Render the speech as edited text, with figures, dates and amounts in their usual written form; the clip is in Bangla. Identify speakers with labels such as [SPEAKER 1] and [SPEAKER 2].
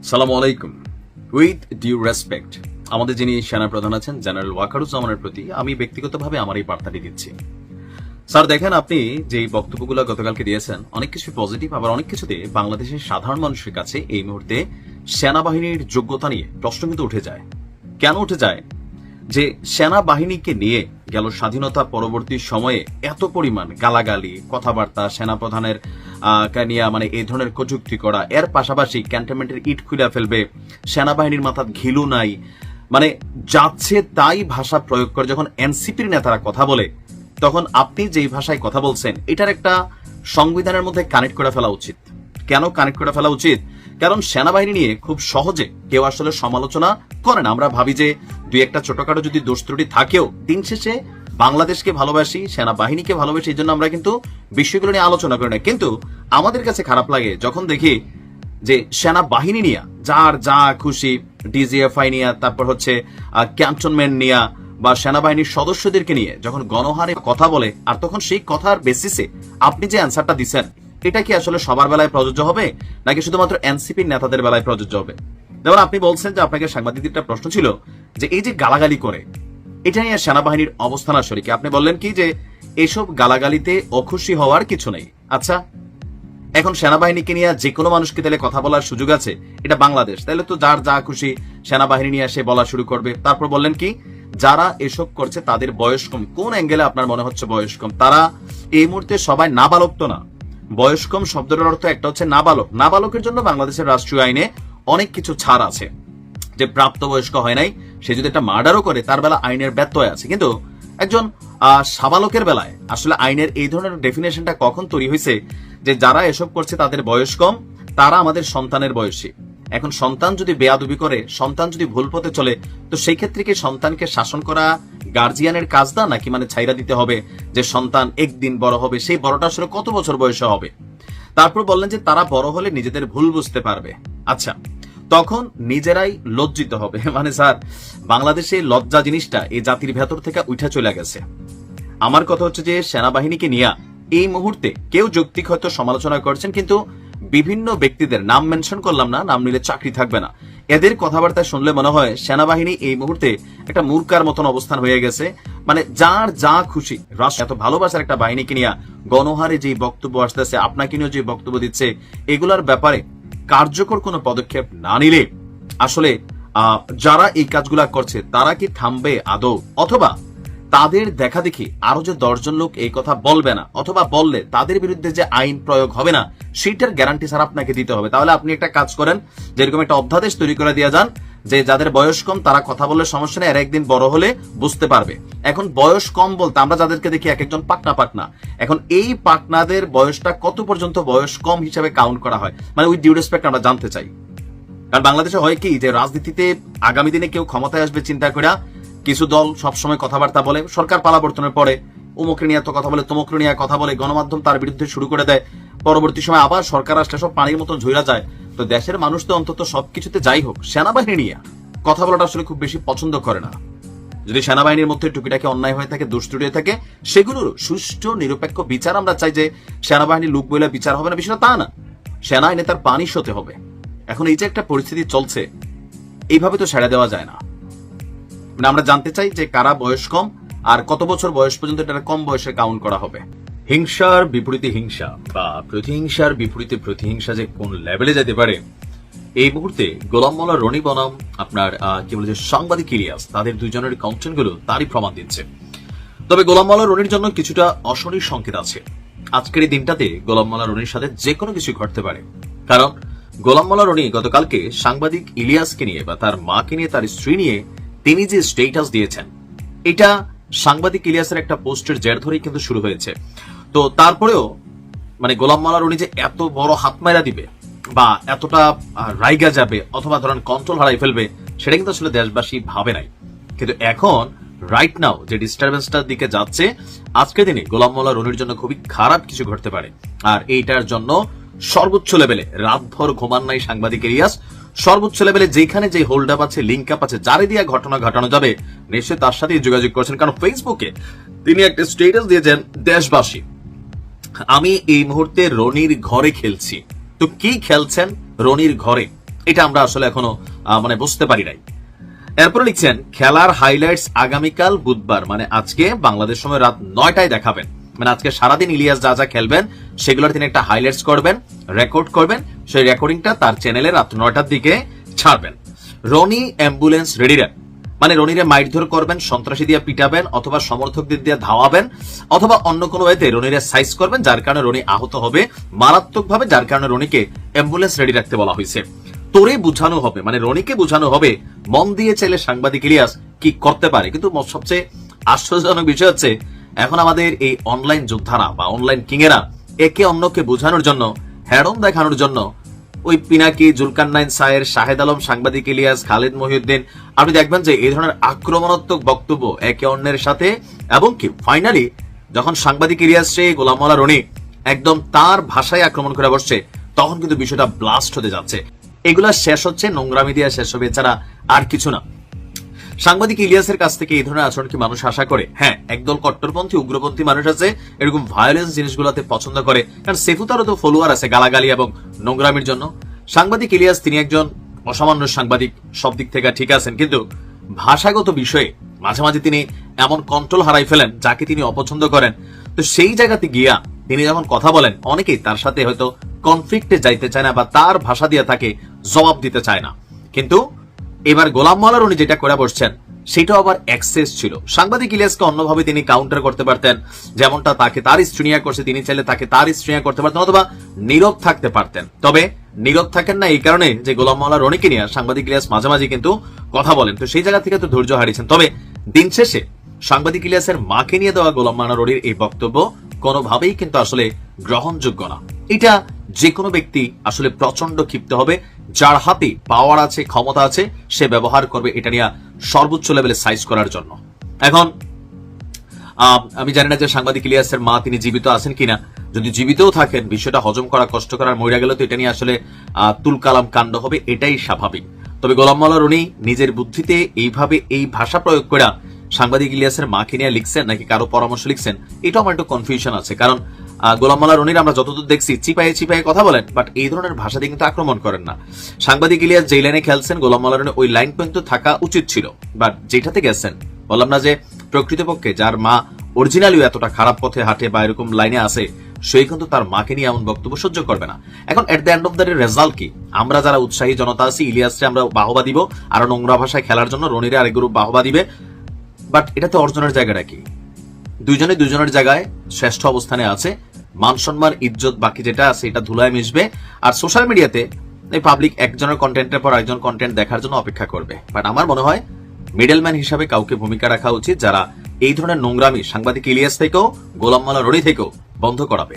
[SPEAKER 1] সালামু আলাইকুম। উইথ ডিউ রেসপেক্ট, আমাদের যিনি সেনা প্রধান আছেন জেনারেল ওয়াকারুজ্জামানের প্রতি আমি ব্যক্তিগতভাবে আমার এই বার্তাটি দিচ্ছি। স্যার দেখেন, আপনি যে বক্তব্যগুলো গতকালকে দিয়েছেন অনেক কিছু পজিটিভ, আবার অনেক কিছুতে বাংলাদেশের সাধারণ মানুষের কাছে এই মুহূর্তে সেনাবাহিনীর যোগ্যতা নিয়ে প্রশ্ন কিন্তু উঠে যায়। কেন উঠে যায়? যে সেনাবাহিনীকে নিয়ে গেল স্বাধীনতা পরবর্তী সময়ে এত পরিমাণ গালাগালি, কথাবার্তা, সেনাপ্রধানের নিয়ে মানে এই ধরনের কটূক্তি করা, এর পাশাপাশি ক্যান্টনমেন্টের ইট খুলে ফেলবে, সেনাবাহিনীর মাথার ঘিলু নাই, মানে যাচ্ছে তাই ভাষা প্রয়োগ করে যখন এনসিপির নেতারা কথা বলে, তখন আপনি যেই ভাষায় কথা বলছেন এটার একটা সংবিধানের মধ্যে কানেক্ট করে ফেলা উচিত। কেন কানেক্ট করে ফেলা উচিত? কারণ সেনাবাহিনী নিয়ে খুব সহজে কেউ আসলে সমালোচনা করে না। আমরা ভাবি যে দুই একটা ছোটখাটো যদি দোষ ত্রুটি থাকেও, দিন শেষে বাংলাদেশকে ভালোবাসি, সেনাবাহিনীকে ভালোবাসি, এই জন্য আমরা কিন্তু বিষয়গুলো নিয়ে আলোচনা করি না। কিন্তু আমাদের কাছে খারাপ লাগে যখন দেখি যে সেনাবাহিনী নিয়ে যার যা খুশি, ডিজিএফআই নিয়ে, তারপর হচ্ছে ক্যান্টনমেন্ট নিয়ে বা সেনাবাহিনীর সদস্যদেরকে নিয়ে যখন গণহারে কথা বলে, আর তখন সেই কথার বেসিসে আপনি যে অ্যান্সারটা দিচ্ছেন এটা কি আসলে সবার বেলায় প্রযোজ্য হবে নাকি শুধুমাত্র এনসিপির নেতাদের বেলায় প্রযোজ্য হবে? যেমন আপনি বলছেন যে আপনাকে সাংবাদিকদের একটা প্রশ্ন ছিল যে এই যে গালাগালি করে, এটা নিয়ে সেনাবাহিনীর অবস্থান আসলে কি? আপনি বললেন কি যে এইসব গালাগালিতে অখুশি হওয়ার কিছু নেই। আচ্ছা, এখন সেনাবাহিনীকে নিয়ে যে কোনো মানুষকে তাহলে কথা বলার সুযোগ আছে? এটা বাংলাদেশ, তাহলে তো যার যা খুশি সেনাবাহিনী নিয়ে এসে বলা শুরু করবে। তারপর বললেন কি যারা এসব করছে তাদের বয়স কম। কোন অ্যাঙ্গেলে আপনার মনে হচ্ছে বয়স কম? তারা এই মুহূর্তে সবাই নাবালক তো না। বয়স কম শব্দটার অর্থ একটা হচ্ছে নাবালক। নাবালকের জন্য বাংলাদেশের রাষ্ট্রীয় আইনে অনেক কিছু ছাড় আছে। যে প্রাপ্তবয়স্ক হয় নাই সে যদি একটা মার্ডারও করে তার বেলা আইনের ব্যত্যয় আছে, কিন্তু একজন সাবালকের বেলায় আসলে আইনের এই ধরনের ডেফিনেশনটা কখন তৈরি হয়েছে যে যারা এসব করছে তাদের বয়স কম, তারা আমাদের সন্তানের বয়সী। এখন সন্তান যদি বেয়াদবি করে, সন্তান যদি ভুল পথে চলে, তো সেই ক্ষেত্রে কি সন্তানকে শাসন করা গার্জিয়ানের কাজ না, নাকি মানে ছাইরা দিতে হবে যে সন্তান একদিন বড় হবে, সেই বড়টা আসলে কত বছর বয়সে হবে? তারপর বললেন যে তারা বড় হলে নিজেদের ভুল বুঝতে পারবে। আচ্ছা, তখন নিজেরাই লজ্জিত হবে। মানে স্যার, বাংলাদেশে লজ্জা জিনিসটা এই জাতির ভেতর থেকে উঠে চলে গেছে। আমার কথা হচ্ছে যে সেনাবাহিনীকে নিয়ে এই মুহূর্তে কেউ যৌক্তিক হয়তো সমালোচনা করছেন, কিন্তু বিভিন্ন ব্যক্তিদের নাম মেনশন করলাম না, নাম নিলে চাকরি থাকবে না, এদের কথাবার্তা শুনলে মনে হয় সেনাবাহিনী এই মুহূর্তে একটা মূর্খার মতন অবস্থান হয়ে গেছে। মানে যার যা খুশি, রাষ্ট্র এত ভালোবাসার একটা বাহিনীকে নিয়ে গণহারে যে বক্তব্য আসতেছে, আপনাকে নিয়ে যে বক্তব্য দিচ্ছে, এগুলার ব্যাপারে কার্যকর কোনো পদক্ষেপ না নিলে আসলে যারা এই কাজগুলা করছে তারা কি থামবে আদৌ? অথবা তাদের দেখা দেখি আরো যে 10 জন লোক এই কথা বলবে না, অথবা বললে তাদের বিরুদ্ধে যে আইন প্রয়োগ হবে না, সেটার গ্যারান্টি স্যার আপনাকে দিতে হবে। তাহলে আপনি একটা কাজ করেন, যেরকম একটা অধ্যাদেশ তৈরি করে দিয়ে যান যে যাদের বয়স কম তারা কথা বললে সমস্যা নেই, আর একদিন বড় হলে বুঝতে পারবে। এখন বয়স কম বলতে আমরা যাদেরকে দেখি এক একজন পাকনা পাকনা, এখন এই পাকনাদের বয়সটা কত পর্যন্ত বয়স কম হিসেবে কাউন্ট করা হয়? মানে উইথ ডিউ রেসপেক্ট আমরা জানতে চাই। কারণ বাংলাদেশে হয় কি যে রাজনীতিতে আগামী দিনে কেউ ক্ষমতায় আসবে চিন্তা করে কিছু দল সবসময় কথাবার্তা বলে, সরকার পালাবর্তনের পরে অমুকরে নিয়ে কথা বলে, তমুকরে নিয়ে কথা বলে, গণমাধ্যম তার বিরুদ্ধে শুরু করে দেয়, পরবর্তী সময় আবার সরকার আসলে সব পানির মতন ঝইরা যায়। তো দেশের মানুষ তো অন্তত সবকিছুতে যাই হোক সেনাবাহিনী নিয়ে কথা বলাটা আসলে খুব বেশি পছন্দ করে না। যদি সেনাবাহিনীর মধ্যে টুকিটাকি অন্যায় হয়ে থাকে, দুষ্টুটি হয়ে থাকে, সেগুলোর সুষ্ঠু নিরপেক্ষ বিচার আমরা চাই। যে সেনাবাহিনী লোক বলে বিচার হবে না, বিষয়টা তা না, সেনা আইনে তার পানিশ হতে হবে। এখন এই যে একটা পরিস্থিতি চলছে, এইভাবে তো ছেড়ে দেওয়া যায় না। মানে আমরা জানতে চাই যে কারা বয়স কম আর কত বছর বয়স পর্যন্ত এটা কম বয়সে কাউন্ট করা হবে। হিংসার বিপরীতে হিংসা বা প্রতিহিংসার বিপরীতে প্রতিহিংসা যে কোন লেভেলে যেতে পারে, এই মুহূর্তে গোলাম মোল্লা রনি বনাম আপনার কি বলে যে সাংবাদিক ইলিয়াস, তাদের দুইজনের কন্টেন্ট গুলো তারই প্রমাণ দিচ্ছে। তবে গোলাম মোল্লা রনির জন্য কিছুটা অশনির সংকেত আছে। আজকের এই দিনটাতে গোলাম মোল্লা রনির সাথে যে কোনো কিছু ঘটতে পারে। কারণ গোলাম মোল্লা রনি গতকালকে সাংবাদিক ইলিয়াসকে নিয়ে বা তার মাকে নিয়ে, তার স্ত্রী নিয়ে তিনি যে স্টেটাস দিয়েছেন, এটা সাংবাদিক ইলিয়াসের একটা পোস্টের জের ধরেই কিন্তু শুরু হয়েছে। তো তারপরেও মানে গোলাম মোল্লা রনি যে এত বড় হাত মাইরা দিবে বা এতটা রাইগা যাবে অথবা ধরেন কন্ট্রোল হারাই ফেলবে, সেটা কিন্তু আসলে দেশবাসী ভাবে নাই। কিন্তু এখন রাইট নাও যে ডিস্টারবেন্সটার দিকে যাচ্ছে, আজকের দিনে গোলাম মোল্লা রনির জন্য খুবই খারাপ কিছু ঘটতে পারে। আর এইটার জন্য সর্বোচ্চ লেভেলে রাতভর ঘুমান নাই সাংবাদিক ইলিয়াস। সর্বোচ্চ লেভেলে যেখানে যে হোল্ড আপ আছে, লিঙ্ক আপ আছে, যারে দিয়ে ঘটনা ঘটানো যাবে নিশ্চয়ই তার সাথে যোগাযোগ করছেন। কারণ ফেসবুকে তিনি একটা স্ট্যাটাস দিয়েছেন, দেশবাসী আমি এই মুহূর্তে রনির ঘরে খেলছি। তো কি খেলছেন রনির ঘরে? এটা আমরা আসলে এখনো মানে বুঝতে পারি নাই। এরপরে লিখছেন খেলার হাইলাইটস আগামীকাল বুধবার, মানে আজকে বাংলাদেশ সময় রাত 9টায় দেখাবেন। মানে আজকে সারাদিন ইলিয়াস যা যা খেলবেন সেগুলোর তিনি একটা হাইলাইটস করবেন, রেকর্ড করবেন, সেই রেকর্ডিংটা তার চ্যানেলে রাত 9টার দিকে ছাড়বেন। রনি অ্যাম্বুলেন্স রেডিরা, মানে রনিরে মারধর করবেন, সন্ত্রাসী দিয়ে পিটাবেন, অথবা সমর্থকদের দিয়ে ধাওয়াবেন, অথবা অন্য কোনো ওয়েতে রনিরে সাইজ করবেন, যার কারণে রনি আহত হবে মারাত্মকভাবে, যার কারণে রনিকে অ্যাম্বুলেন্স রেডি রাখতে বলা হয়েছে। তোরে বুঝানো হবে, মানে রনিকে বুঝানো হবে মন দিয়ে চাইলে সাংবাদিক ইলিয়াস কি করতে পারে। কিন্তু সবচেয়ে আশ্চর্যজনক বিষয় হচ্ছে এখন আমাদের এই অনলাইন যোদ্ধারা বা অনলাইন কিংয়েরা একে অন্যকে বোঝানোর জন্য, হ্যারম দেখানোর জন্য ওই পিনাকি, জুলকারনাইন সায়ের, শাহেদ আলম, সাংবাদিক ইলিয়াস, খালিদ মহিউদ্দিন, আপনি দেখবেন যে এই ধরনের আক্রমণাত্মক বক্তব্য একে অন্যের সাথে, এবং কি ফাইনালি যখন সাংবাদিক ইলিয়াস সে গোলাম মাওলা রনি একদম তার ভাষায় আক্রমণ করে বসছে, তখন কিন্তু বিষয়টা ব্লাস্ট হতে যাচ্ছে। এগুলা শেষ হচ্ছে নোংরামি দিয়ে শেষ হবে, এছাড়া আর কিছু না। সাংবাদিক ইলিয়াসের কাছ থেকে এই ধরনের আচরণ কি মানুষ আশা করে? হ্যাঁ, একদল কট্টরপন্থী উগ্রপন্থী মানুষ আছে এরকম ভায়োলেন্স জিনিসগুলোতে পছন্দ করে, কারণ সেফুতারও তো ফলোয়ার আছে গালাগালি এবং নোংরামির জন্য। সাংবাদিক ইলিয়াস তিনি একজন অসামান্য সাংবাদিক, সব দিক থেকে ঠিক আছেন, কিন্তু ভাষাগত বিষয়ে মাঝে মাঝে তিনি এমন কন্ট্রোল হারাই ফেলেন যাকে তিনি অপছন্দ করেন। তো সেই জায়গাতে গিয়া তিনি যখন কথা বলেন, অনেকেই তার সাথে হয়তো কনফ্লিক্টে যাইতে চায় না বা তার ভাষা দিয়ে তাকে জবাব দিতে চায় না। কিন্তু এবার গোলাম মাওলা রনি যেটা করে বসছেন সেটা আবার এক্সেস ছিল। সাংবাদিক ইলিয়াসকে অন্যভাবে তিনি কাউন্টার করতে পারতেন, যেমনটা তাকে তার স্ত্রী নিয়ে করছে, তিনি চাইলে তাকে তার স্ত্রী নিয়ে করতে পারতেন, অথবা নীরব থাকতে পারতেন। তবে নীরব থাকেন না এই কারণে যে গোলাম মাওলা রনিকে নিয়ে সাংবাদিক ইলিয়াস মাঝে মাঝে কিন্তু কথা বলেন, তো সেই জায়গা থেকে তো ধৈর্য হারিয়েছেন। তবে দিন শেষে সাংবাদিক ইলিয়াসের মাকে নিয়ে দেওয়া গোলাম মাওলা রনির এই বক্তব্য কোনোভাবেই কিন্তু আসলে গ্রহণযোগ্য না। এটা যে কোনো ব্যক্তি আসলে প্রচন্ড ক্ষিপ্ত হবে, যার হাতে পাওয়ার আছে, ক্ষমতা আছে, সে ব্যবহার করবে এটা নিয়ে সর্বোচ্চ লেভেলে সাইজ করার জন্য। এখন আমি জানি না যে সাংবাদিক ইলিয়াসের মা তিনি জীবিত আছেন কিনা, যদি জীবিতও থাকেন বিষয়টা হজম করা কষ্টকর, আর মইরা গেলে তো এটা নিয়ে আসলে তুলকালাম কাণ্ড হবে, এটাই স্বাভাবিক। তবে গোলাম মাওলা রনি নিজের বুদ্ধিতে এইভাবে এই ভাষা প্রয়োগ করে সাংবাদিক ইলিয়াসের মাকে নিয়ে লিখছেন নাকি কারো পরামর্শ লিখছেন, এটা আমার একটু কনফিউশন আছে। কারণ গোলাম মাওলা রনির আমরা যতদূর দেখছি চিপায়ে চিপায়ে কথা বলেন, বাট এই ধরনের ভাষা দিয়ে কিন্তু আক্রমণ করেন না। সাংবাদিক ইলিয়াস যে লাইনে খেলছেন গোলাম মাওলা রনি ওই লাইন পর্যন্ত থাকা উচিত ছিল, বাট যেটাতে গেছেন, বললাম না যে প্রকৃতপক্ষে যার মা অরিজিনালিও এতটা খারাপ পথে হাঁটে বা এরকম লাইনে আসে, সেই কিন্তু তার মাকে নিয়ে এমন বক্তব্য সহ্য করবে না। এখন at the end of the result কি? আমরা যারা উৎসাহী জনতা আছি, ইলিয়াসকে আমরা বাহবা দিব, আরো নোংরা ভাষায় খেলার জন্য রনিরে আরেক গ্রুপ বাহবা দিবে, বাট এটাতে অর্জনের জায়গাটা কি? দুইজনে দুইজনের জায়গায় শ্রেষ্ঠ অবস্থানে আছে, মান সম্মান ইজ্জত বাকি যেটা আছে এটা ধুলায় মিশবে। আর সোশ্যাল মিডিয়াতে এই পাবলিক একজনের কন্টেন্টের পর একজন কন্টেন্ট দেখার জন্য অপেক্ষা করবে। বাট আমার মনে হয় মিডলম্যান হিসাবে কাউকে ভূমিকা রাখা উচিত, যারা এই ধরনের নোংরামি সাংবাদিক ইলিয়াস থেকেও গোলাম মাওলা রনি থেকেও বন্ধ করাবে।